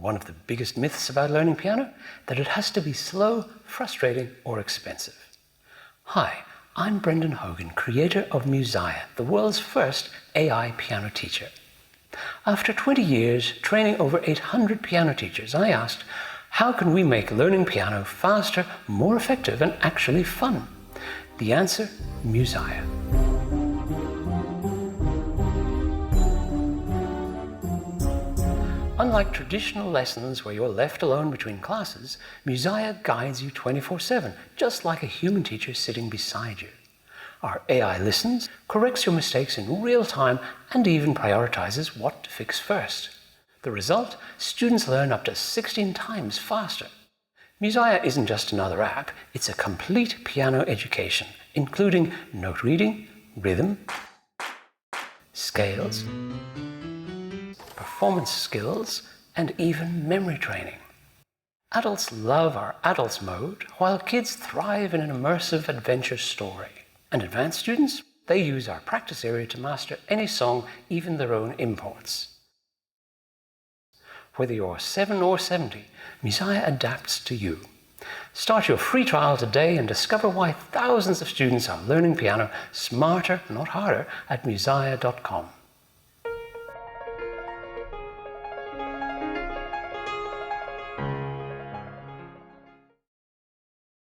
One of the biggest myths about learning piano, that it has to be slow, frustrating, or expensive. Hi, I'm Brendan Hogan, creator of Musiah, the world's first AI piano teacher. After 20 years training over 800 piano teachers, I asked, how can we make learning piano faster, more effective, and actually fun? The answer, Musiah. Unlike traditional lessons where you're left alone between classes, Musiah guides you 24/7, just like a human teacher sitting beside you. Our AI listens, corrects your mistakes in real time, and even prioritizes what to fix first. The result? Students learn up to 16 times faster. Musiah isn't just another app, it's a complete piano education, including note reading, rhythm, scales, performance skills, and even memory training. Adults love our adults mode, while kids thrive in an immersive adventure story. And advanced students, they use our practice area to master any song, even their own imports. Whether you're 7 or 70, Musiah adapts to you. Start your free trial today and discover why thousands of students are learning piano smarter, not harder, at musiah.com.